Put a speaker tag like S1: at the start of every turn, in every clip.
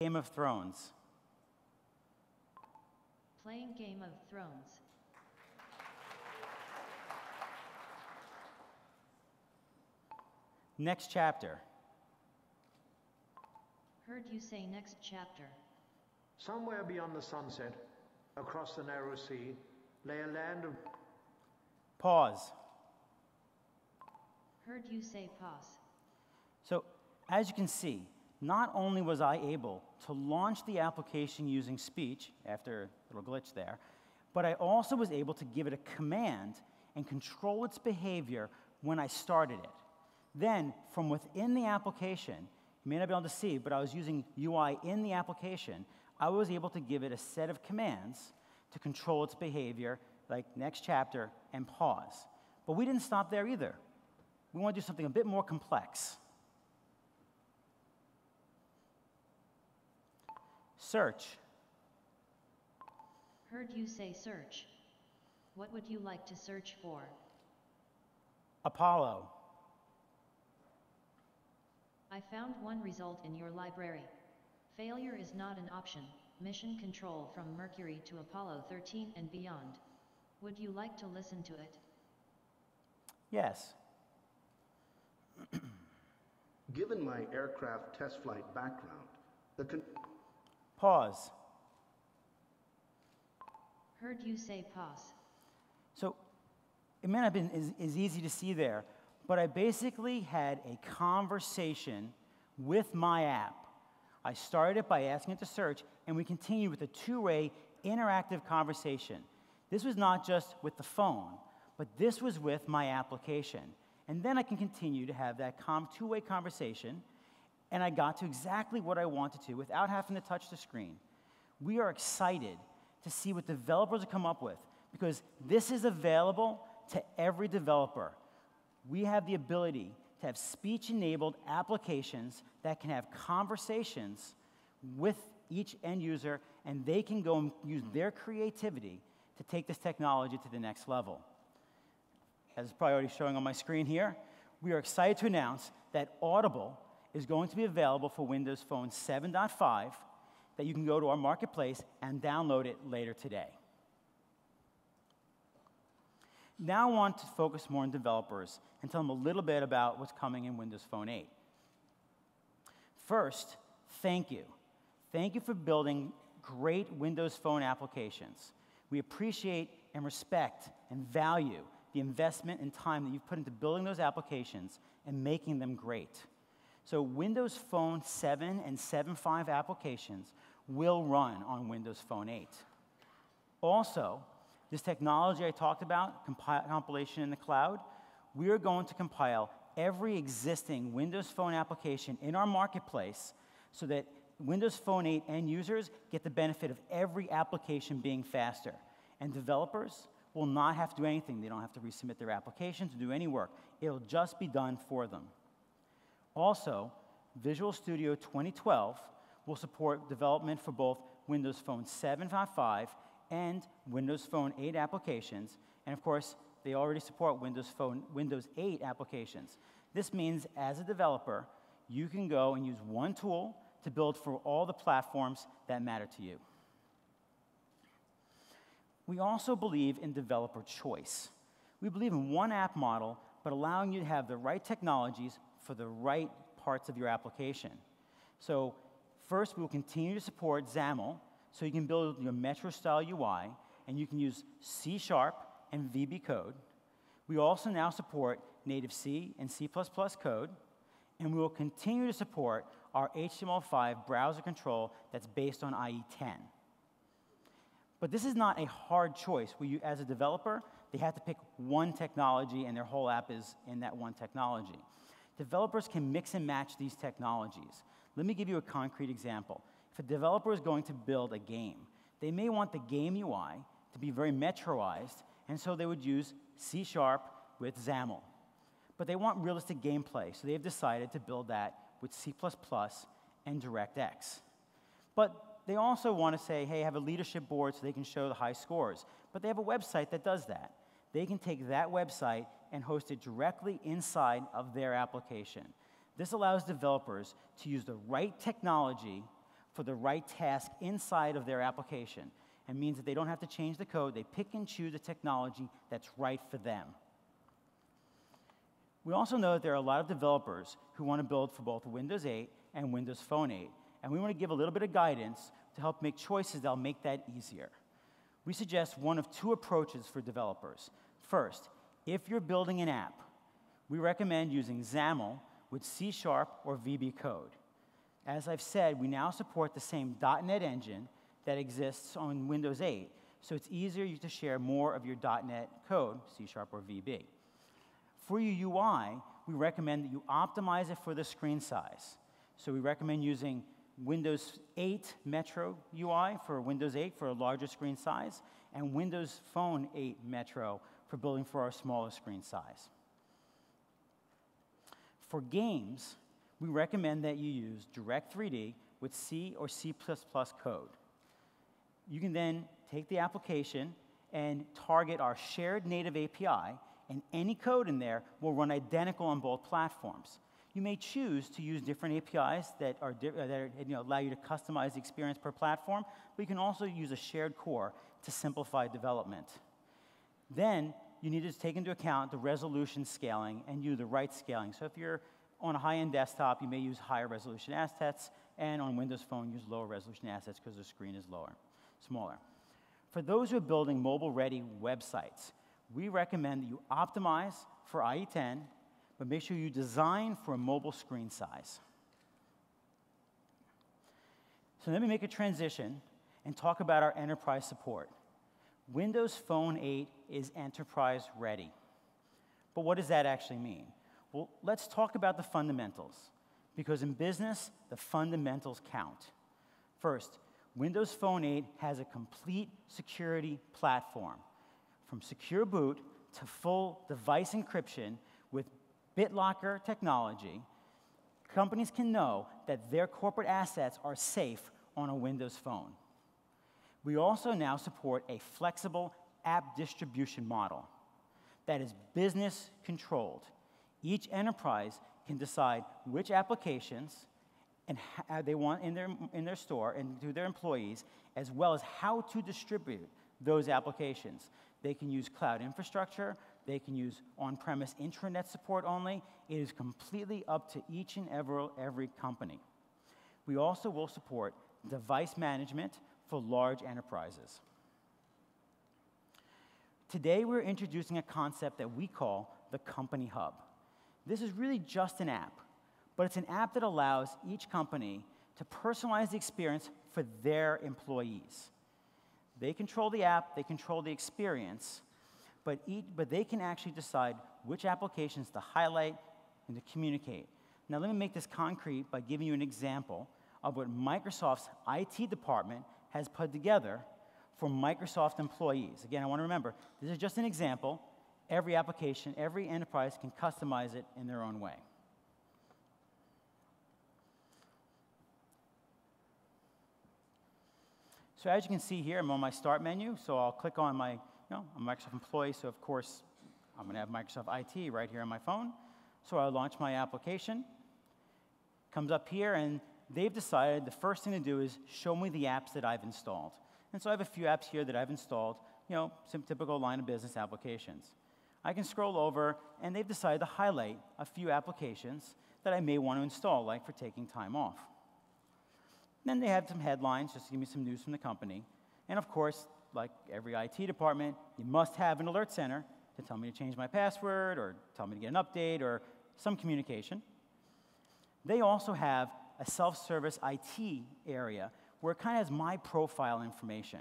S1: Game of Thrones.
S2: Playing Game of Thrones.
S1: Next chapter.
S2: Heard you say next chapter.
S3: Somewhere beyond the sunset, across the narrow sea, lay a land of...
S1: Pause.
S2: Heard you say pause.
S1: So, as you can see, not only was I able to launch the application using speech, after a little glitch there, but I also was able to give it a command and control its behavior when I started it. Then, from within the application, you may not be able to see, but I was using UI in the application, I was able to give it a set of commands to control its behavior, like next chapter and pause. But we didn't stop there either. We want to do something a bit more complex. Search.
S2: Heard you say search. What would you like to search for?
S1: Apollo.
S2: I found one result in your library. Failure is not an option. Mission control from Mercury to Apollo 13 and beyond. Would you like to listen to it?
S1: Yes.
S4: Given my aircraft test flight background,
S1: Pause.
S2: Heard you say pause.
S1: So it may not have been as easy to see there, but I basically had a conversation with my app. I started it by asking it to search, and we continued with a two-way interactive conversation. This was not just with the phone, but this was with my application. And then I can continue to have that two-way conversation, and I got to exactly what I wanted to without having to touch the screen. We are excited to see what developers have come up with, because this is available to every developer. We have the ability to have speech-enabled applications that can have conversations with each end user, and they can go and use their creativity to take this technology to the next level. As is probably already showing on my screen here, we are excited to announce that Audible is going to be available for Windows Phone 7.5, that you can go to our marketplace and download it later today. Now I want to focus more on developers and tell them a little bit about what's coming in Windows Phone 8. First, thank you. Thank you for building great Windows Phone applications. We appreciate and respect and value the investment and time that you've put into building those applications and making them great. So Windows Phone 7 and 7.5 applications will run on Windows Phone 8. Also, this technology I talked about, compilation in the cloud, we are going to compile every existing Windows Phone application in our marketplace so that Windows Phone 8 end users get the benefit of every application being faster. And developers will not have to do anything. They don't have to resubmit their applications or do any work. It'll just be done for them. Also, Visual Studio 2012 will support development for both Windows Phone 7.5 and Windows Phone 8 applications. And of course, they already support Windows 8 applications. This means, as a developer, you can go and use one tool to build for all the platforms that matter to you. We also believe in developer choice. We believe in one app model, but allowing you to have the right technologies for the right parts of your application. So first, we will continue to support XAML, so you can build your Metro-style UI, and you can use C# and VB code. We also now support native C and C++ code, and we will continue to support our HTML5 browser control that's based on IE10. But this is not a hard choice where you, as a developer, they have to pick one technology and their whole app is in that one technology. Developers can mix and match these technologies. Let me give you a concrete example. If a developer is going to build a game, they may want the game UI to be very metroized, and so they would use C# with XAML. But they want realistic gameplay, so they've decided to build that with C++ and DirectX. But they also want to say, hey, have a leadership board so they can show the high scores. But they have a website that does that. They can take that website and host it directly inside of their application. This allows developers to use the right technology for the right task inside of their application. It means that they don't have to change the code. They pick and choose the technology that's right for them. We also know that there are a lot of developers who want to build for both Windows 8 and Windows Phone 8. And we want to give a little bit of guidance to help make choices that'll make that easier. We suggest one of two approaches for developers. First, if you're building an app, we recommend using XAML with C# or VB code. As I've said, we now support the same .NET engine that exists on Windows 8, so it's easier to share more of your .NET code, C# or VB. For your UI, we recommend that you optimize it for the screen size. So we recommend using Windows 8 Metro UI for Windows 8 for a larger screen size, and Windows Phone 8 Metro for building for our smaller screen size. For games, we recommend that you use Direct3D with C or C++ code. You can then take the application and target our shared native API, and any code in there will run identical on both platforms. You may choose to use different APIs that allow you to customize the experience per platform, but you can also use a shared core to simplify development. Then you need to take into account the resolution scaling and do the right scaling. So if you're on a high-end desktop, you may use higher resolution assets, and on Windows Phone, use lower resolution assets because the screen is smaller. For those who are building mobile-ready websites, we recommend that you optimize for IE10, but make sure you design for a mobile screen size. So let me make a transition and talk about our enterprise support. Windows Phone 8 is enterprise ready. But what does that actually mean? Well, let's talk about the fundamentals, because in business, the fundamentals count. First, Windows Phone 8 has a complete security platform, from secure boot to full device encryption with BitLocker technology. Companies can know that their corporate assets are safe on a Windows Phone. We also now support a flexible app distribution model that is business controlled. Each enterprise can decide which applications and how they want in their store and to their employees, as well as how to distribute those applications. They can use cloud infrastructure. They can use on-premise intranet support only. It is completely up to each and every company. We also will support device management for large enterprises. Today, we're introducing a concept that we call the Company Hub. This is really just an app, but it's an app that allows each company to personalize the experience for their employees. They control the app, they control the experience, but they can actually decide which applications to highlight and to communicate. Now, let me make this concrete by giving you an example of what Microsoft's IT department has put together for Microsoft employees. Again, I want to remember, this is just an example. Every application, every enterprise can customize it in their own way. So as you can see here, I'm on my Start menu, so I'll click on I'm a Microsoft employee, so of course, I'm going to have Microsoft IT right here on my phone. So I'll launch my application. Comes up here, and they've decided the first thing to do is show me the apps that I've installed. And so I have a few apps here that I've installed, some typical line of business applications. I can scroll over, and they've decided to highlight a few applications that I may want to install, like for taking time off. Then they have some headlines just to give me some news from the company. And of course, like every IT department, you must have an alert center to tell me to change my password or tell me to get an update or some communication. They also have a self-service IT area where it kind of has my profile information.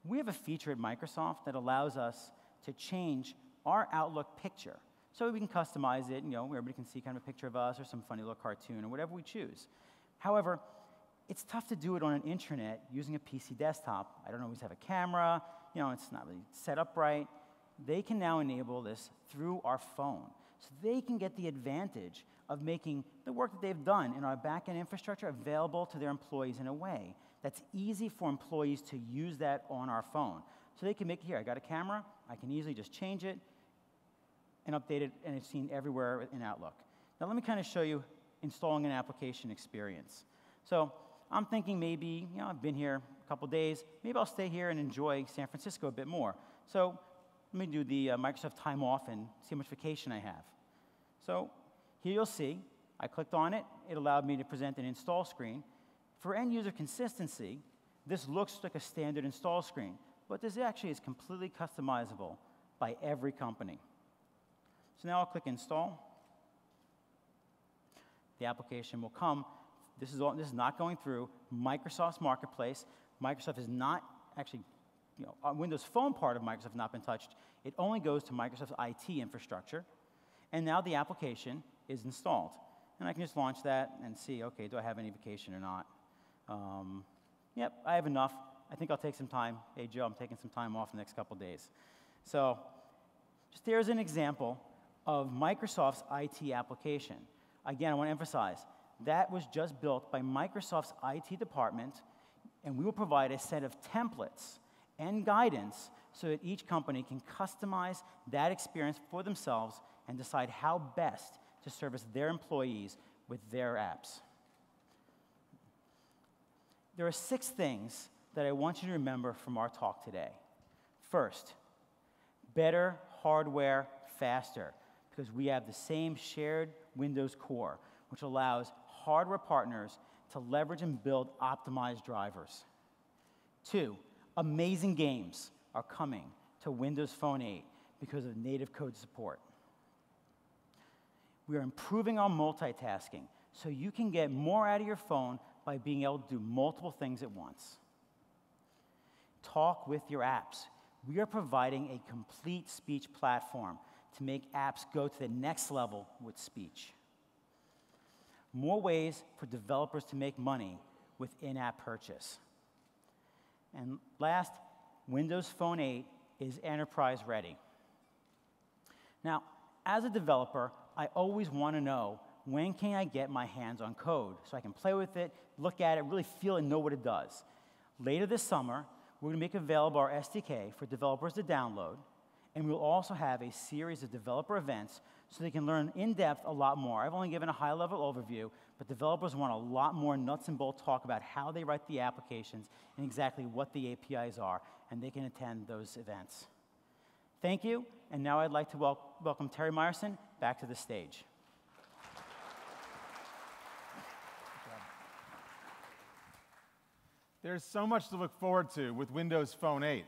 S1: We have a feature at Microsoft that allows us to change our Outlook picture. So we can customize it, where everybody can see kind of a picture of us or some funny little cartoon or whatever we choose. However, it's tough to do it on an intranet using a PC desktop. I don't always have a camera, it's not really set up right. They can now enable this through our phone. So they can get the advantage of making the work that they've done in our back-end infrastructure available to their employees in a way that's easy for employees to use that on our phone. So they can make it here. I got a camera. I can easily just change it and update it, and it's seen everywhere in Outlook. Now let me kind of show you installing an application experience. So I'm thinking maybe, I've been here a couple days, maybe I'll stay here and enjoy San Francisco a bit more. So let me do the Microsoft time off and see how much vacation I have. So here you'll see, I clicked on it, it allowed me to present an install screen. For end user consistency, this looks like a standard install screen, but this actually is completely customizable by every company. So now I'll click install. The application will come. This is not going through Microsoft's marketplace. Microsoft is not actually, Windows Phone part of Microsoft has not been touched. It only goes to Microsoft's IT infrastructure. And now the application is installed. And I can just launch that and see, okay, do I have any vacation or not? Yep, I have enough. I think I'll take some time. Hey, Joe, I'm taking some time off the next couple days. So just there's an example of Microsoft's IT application. Again, I want to emphasize, that was just built by Microsoft's IT department, and we will provide a set of templates and guidance so that each company can customize that experience for themselves and decide how best to service their employees with their apps. There are 6 things that I want you to remember from our talk today. First, better hardware faster, because we have the same shared Windows core, which allows hardware partners to leverage and build optimized drivers. 2, amazing games are coming to Windows Phone 8 because of native code support. We are improving our multitasking so you can get more out of your phone by being able to do multiple things at once. Talk with your apps. We are providing a complete speech platform to make apps go to the next level with speech. More ways for developers to make money with in-app purchase. And last, Windows Phone 8 is enterprise ready. Now, as a developer, I always want to know, when can I get my hands on code so I can play with it, look at it, really feel and know what it does? Later this summer, we're going to make available our SDK for developers to download, and we'll also have a series of developer events so they can learn in depth a lot more. I've only given a high-level overview, but developers want a lot more nuts and bolts talk about how they write the applications and exactly what the APIs are, and they can attend those events. Thank you, and now I'd like to welcome Terry Myerson back to the stage.
S5: There's so much to look forward to with Windows Phone 8.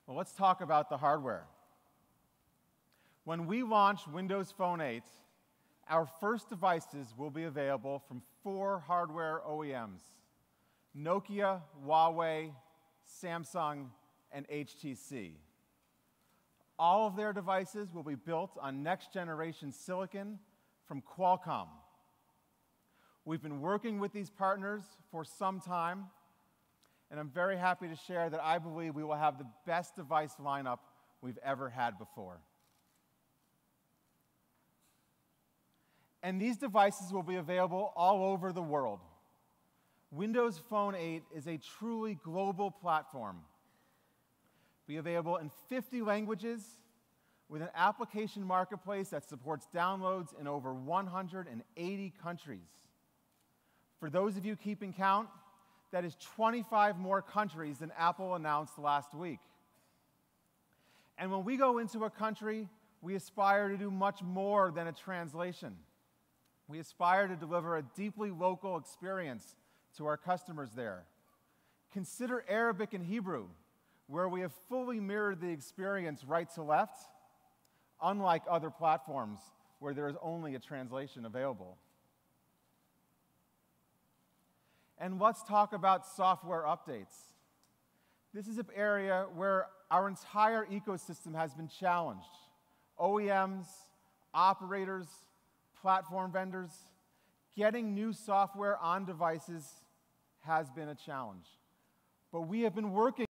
S5: Well, let's talk about the hardware. When we launch Windows Phone 8, our first devices will be available from 4 hardware OEMs: Nokia, Huawei, Samsung, and HTC. All of their devices will be built on next-generation silicon from Qualcomm. We've been working with these partners for some time, and I'm very happy to share that I believe we will have the best device lineup we've ever had before. And these devices will be available all over the world. Windows Phone 8 is a truly global platform. Be available in 50 languages with an application marketplace that supports downloads in over 180 countries. For those of you keeping count, that is 25 more countries than Apple announced last week. And when we go into a country, we aspire to do much more than a translation. We aspire to deliver a deeply local experience to our customers there. Consider Arabic and Hebrew, where we have fully mirrored the experience right to left, unlike other platforms where there is only a translation available. And let's talk about software updates. This is an area where our entire ecosystem has been challenged. OEMs, operators, platform vendors, getting new software on devices has been a challenge. But we have been working